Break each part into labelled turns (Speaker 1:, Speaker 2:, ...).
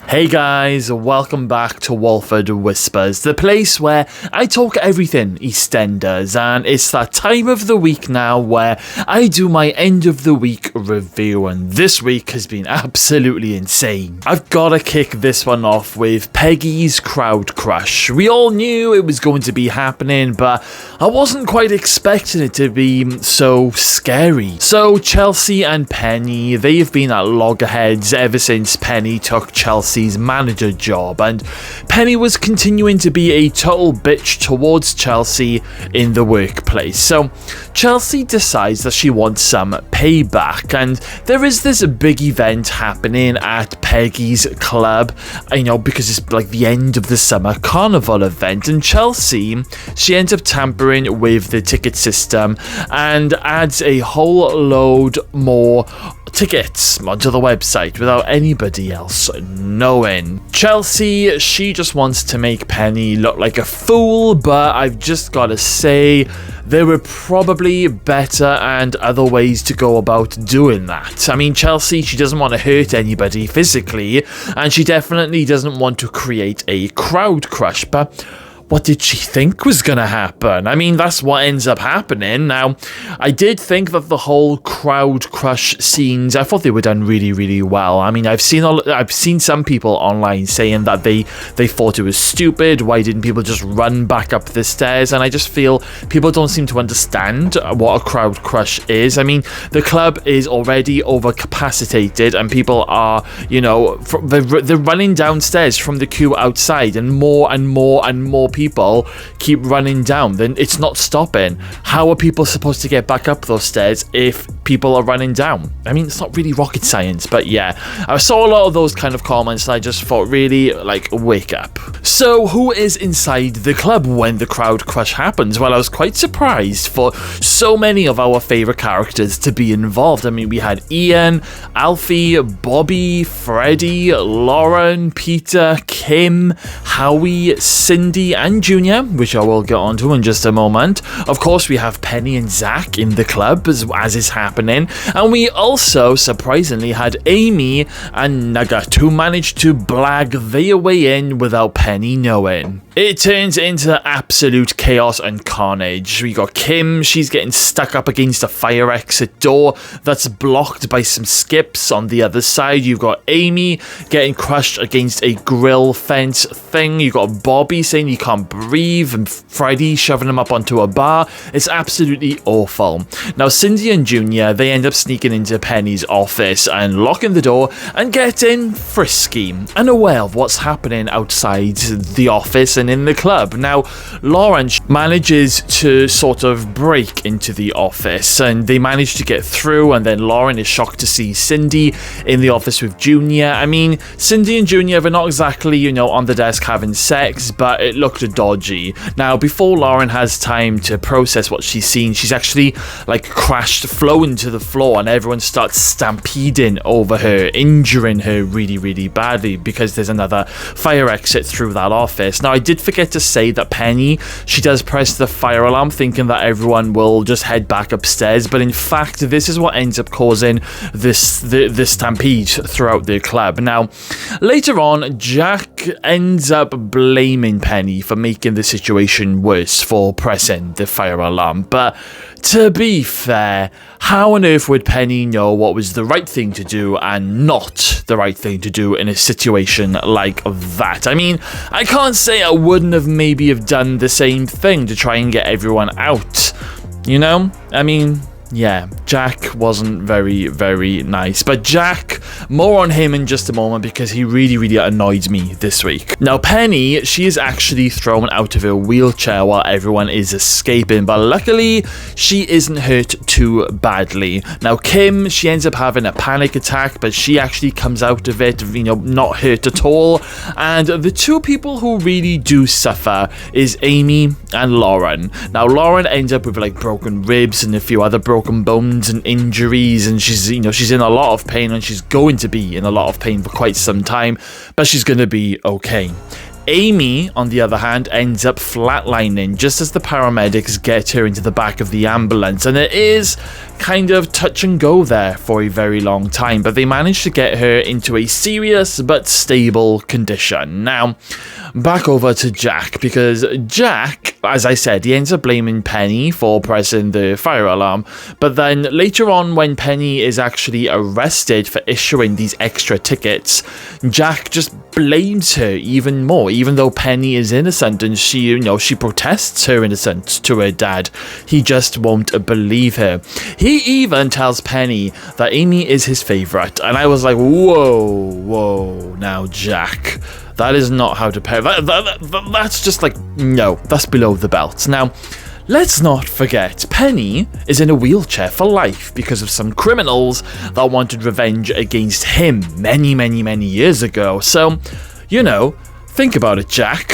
Speaker 1: Hey guys, welcome back to Walford Whispers, the place where I talk everything Eastenders, and it's that time of the week now where I do my end of the week review, and this week has been absolutely insane. I've gotta kick this one off with Peggy's Crowd Crush. We all knew it was going to be happening, but I wasn't quite expecting it to be so scary. So Chelsea and Penny, they've been at loggerheads ever since Penny took Chelsea's manager job, and Penny was continuing to be a total bitch towards Chelsea in the workplace. So Chelsea decides that she wants some payback, and there is this big event happening at Peggy's club, because it's like the end of the summer carnival event, and Chelsea, she ends up tampering with the ticket system and adds a whole load more tickets onto the website without anybody else knowing. Chelsea, she just wants to make Penny look like a fool, but I've just got to say there were probably better and other ways to go about doing that. I mean, Chelsea, she doesn't want to hurt anybody physically, and she definitely doesn't want to create a crowd crush, but what did she think was going to happen? I mean, that's what ends up happening. Now, I did think that the whole crowd crush scenes, I thought they were done really, really well. I mean, I've seen some people online saying that they thought it was stupid. Why didn't people just run back up the stairs? And I just feel people don't seem to understand what a crowd crush is. I mean, the club is already overcapacitated, and people are, they're running downstairs from the queue outside, and more people keep running down. Then it's not stopping. How are people supposed to get back up those stairs if people are running down? I mean, it's not really rocket science, but yeah, I saw a lot of those kind of comments, and I just thought, really, wake up. So who is inside the club when the crowd crush happens? Well, I was quite surprised for so many of our favorite characters to be involved. I mean, we had Ian, Alfie, Bobby, Freddie, Lauren, Peter, Kim, Howie, Cindy, and Junior, which I will get onto in just a moment. Of course, we have Penny and Zach in the club as is happening, and we also surprisingly had Amy and Nugget, who managed to blag their way in without Penny knowing. It turns into absolute chaos and carnage. We got Kim, she's getting stuck up against a fire exit door that's blocked by some skips on the other side. You've got Amy getting crushed against a grill fence thing. You got Bobby saying he can't breathe, and Freddie shoving him up onto a bar. It's absolutely awful. Now, Cindy and Junior, they end up sneaking into Penny's office and locking the door and getting frisky, unaware of what's happening outside the office and in the club. Now, Lauren manages to sort of break into the office, and they manage to get through, and then Lauren is shocked to see Cindy in the office with Junior. I mean, Cindy and Junior, they're not exactly, on the desk having sex, but it looked dodgy. Now, before Lauren has time to process what she's seen, she's actually crashed, flown to the floor, and everyone starts stampeding over her, injuring her really, really badly because there's another fire exit through that office. Now, I did forget to say that Penny, she does press the fire alarm thinking that everyone will just head back upstairs, but in fact, this is what ends up causing the stampede throughout the club. Now, later on, Jack ends up blaming Penny for making the situation worse for pressing the fire alarm, but to be fair, how on earth would Penny know what was the right thing to do and not the right thing to do in a situation like that? I mean, I can't say I wouldn't have maybe have done the same thing to try and get everyone out, I mean, yeah, Jack wasn't very, very nice. But Jack, more on him in just a moment because he really, really annoyed me this week. Now, Penny, she is actually thrown out of her wheelchair while everyone is escaping, but luckily, she isn't hurt too badly. Now, Kim, she ends up having a panic attack, but she actually comes out of it, not hurt at all. And the two people who really do suffer is Amy and Lauren. Now, Lauren ends up with broken ribs and a few other broken bones and injuries, and she's in a lot of pain, and she's going to be in a lot of pain for quite some time, but she's going to be okay. Amy, on the other hand, ends up flatlining just as the paramedics get her into the back of the ambulance, and it is kind of touch and go there for a very long time, but they manage to get her into a serious but stable condition. Now, back over to Jack, because Jack, as I said, he ends up blaming Penny for pressing the fire alarm, but then later on when Penny is actually arrested for issuing these extra tickets, Jack just blames her even more, even though Penny is innocent and she protests her innocence to her dad. He just won't believe her. He even tells Penny that Amy is his favourite, and I was like, whoa, now Jack, that is not how to pair. That's just like, no, that's below the belt. Now, let's not forget, Penny is in a wheelchair for life because of some criminals that wanted revenge against him many, many, many years ago. So, think about it, Jack.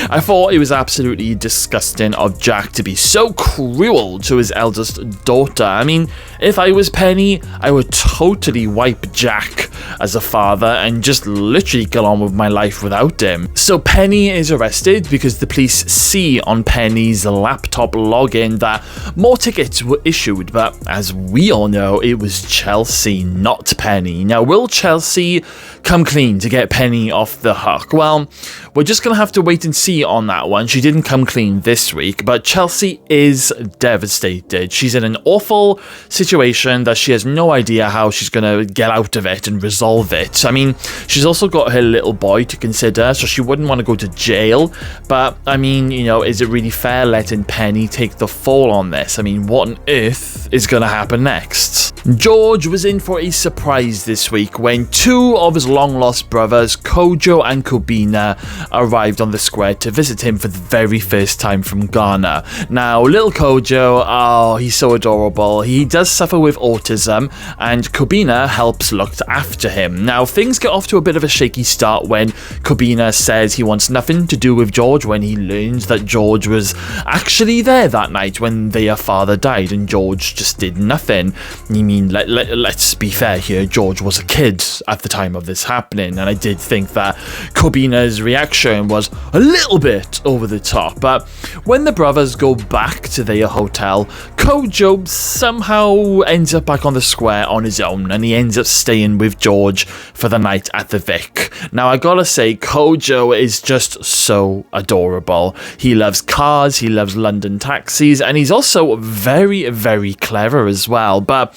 Speaker 1: I thought it was absolutely disgusting of Jack to be so cruel to his eldest daughter. I mean, if I was Penny, I would totally wipe Jack as a father and just literally get on with my life without him. So Penny is arrested because the police see on Penny's laptop login that more tickets were issued, but as we all know, it was Chelsea, not Penny. Now, will Chelsea come clean to get Penny off the hook? Well, we're just going to have to wait and see on that one. She didn't come clean this week, but Chelsea is devastated. She's in an awful situation that she has no idea how she's going to get out of it and resolve it. I mean, she's also got her little boy to consider, so she wouldn't want to go to jail, but I mean, is it really fair letting Penny take the fall on this? I mean, what on earth is going to happen next? George was in for a surprise this week when two of his long-lost brothers, Kojo and Kobina, arrived on the square to visit him for the very first time from Ghana. Now, little Kojo, he's so adorable. He does suffer with autism, and Kobina helps look after him. Now, things get off to a bit of a shaky start when Kobina says he wants nothing to do with George when he learns that George was actually there that night when their father died, and George just did nothing. I mean, let's be fair here, George was a kid at the time of this happening, and I did think that Kobina's reaction was a little bit over the top, but when the brothers go back to their hotel, Kojo somehow ends up back on the square on his own, and he ends up staying with George for the night at the Vic. Now, I gotta say, Kojo is just so adorable. He loves cars, he loves London taxis, and he's also very, very clever as well, but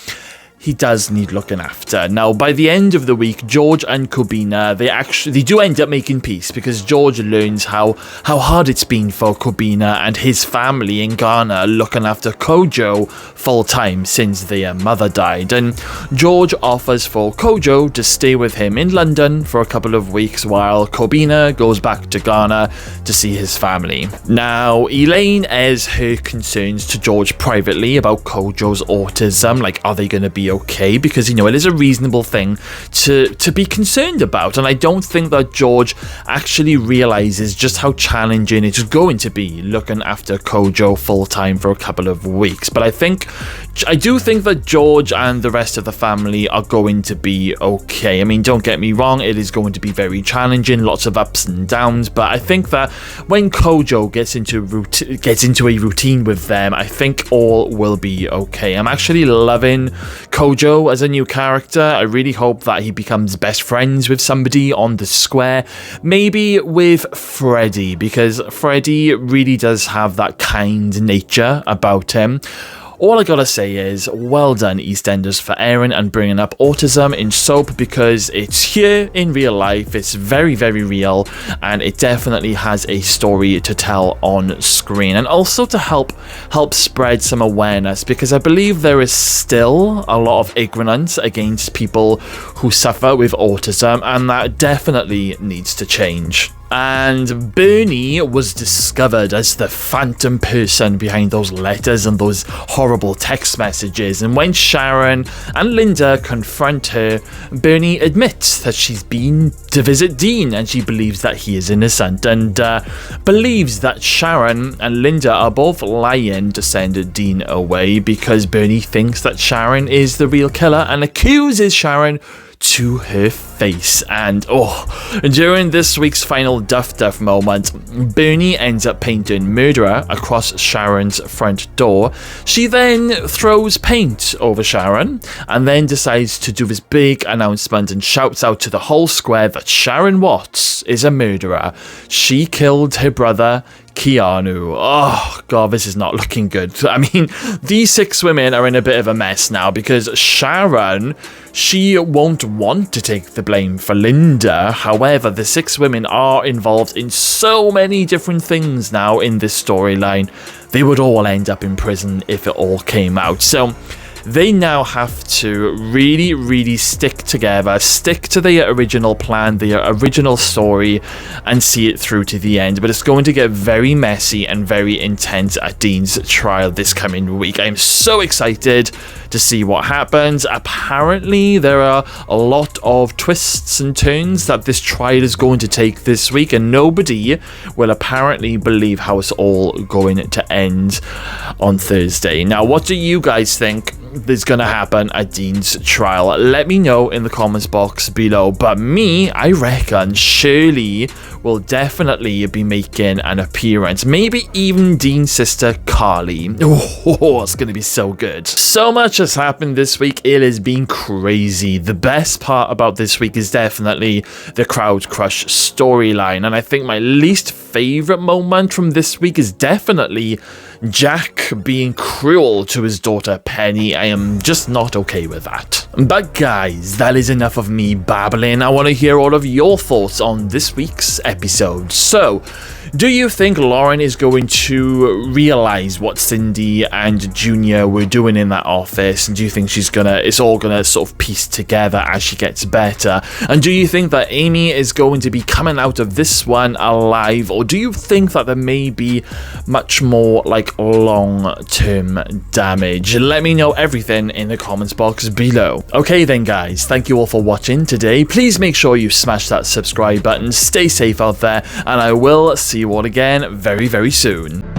Speaker 1: he does need looking after. Now, by the end of the week, George and Kobina, they do end up making peace, because George learns how hard it's been for Kobina and his family in Ghana looking after Kojo full-time since their mother died, and George offers for Kojo to stay with him in London for a couple of weeks while Kobina goes back to Ghana to see his family. Now, Elaine airs her concerns to George privately about Kojo's autism, like, are they going to be okay? Because, it is a reasonable thing to be concerned about, and I don't think that George actually realizes just how challenging it's going to be looking after Kojo full-time for a couple of weeks. But I do think that George and the rest of the family are going to be okay. I mean, don't get me wrong, it is going to be very challenging, lots of ups and downs, but I think that when Kojo gets into a routine with them, I think all will be okay. I'm actually loving Kojo as a new character. I really hope that he becomes best friends with somebody on the square, maybe with Freddy, because Freddy really does have that kind nature about him. All I gotta say is, well done EastEnders for airing and bringing up autism in soap, because it's here in real life, it's very, very real, and it definitely has a story to tell on screen, and also to help spread some awareness, because I believe there is still a lot of ignorance against people who suffer with autism, and that definitely needs to change. And Bernie was discovered as the phantom person behind those letters and those horrible text messages, and when Sharon and Linda confront her, Bernie admits that she's been to visit Dean and she believes that he is innocent, and believes that Sharon and Linda are both lying to send Dean away, because Bernie thinks that Sharon is the real killer and accuses Sharon to her face. And during this week's final Duff moment, Bernie ends up painting murderer across Sharon's front door. She then throws paint over Sharon and then decides to do this big announcement and shouts out to the whole square that Sharon Watts is a murderer. She killed her brother Keanu. Oh god, this is not looking good. I mean, these 6 women are in a bit of a mess now because Sharon, she won't want to take the blame for Linda. However, the 6 women are involved in so many different things now in this storyline. They would all end up in prison if it all came out. So they now have to really stick together, stick to their original plan, their original story, and see it through to the end. But it's going to get very messy and very intense at Dean's trial this coming week. I'm so excited to see what happens. Apparently, there are a lot of twists and turns that this trial is going to take this week, and nobody will apparently believe how it's all going to end on Thursday. Now, what do you guys think is going to happen at Dean's trial? Let me know in the comments box below. But me, I reckon Shirley will definitely be making an appearance. Maybe even Dean's sister Carly. Oh, it's going to be so good. So much has happened this week. It has been crazy. The best part about this week is definitely the Crowd Crush storyline. And I think my least favorite moment from this week is definitely Jack being cruel to his daughter Penny. I am just not okay with that. But guys, that is enough of me babbling. I want to hear all of your thoughts on this week's episode. So, do you think Lauren is going to realize what Cindy and Junior were doing in that office? And do you think it's all gonna sort of piece together as she gets better? And do you think that Amy is going to be coming out of this one alive? Or do you think that there may be much more like long-term damage? Let me know everything in the comments box below. Okay then guys, thank you all for watching today. Please make sure you smash that subscribe button. Stay safe out there, and I will see you all again very soon.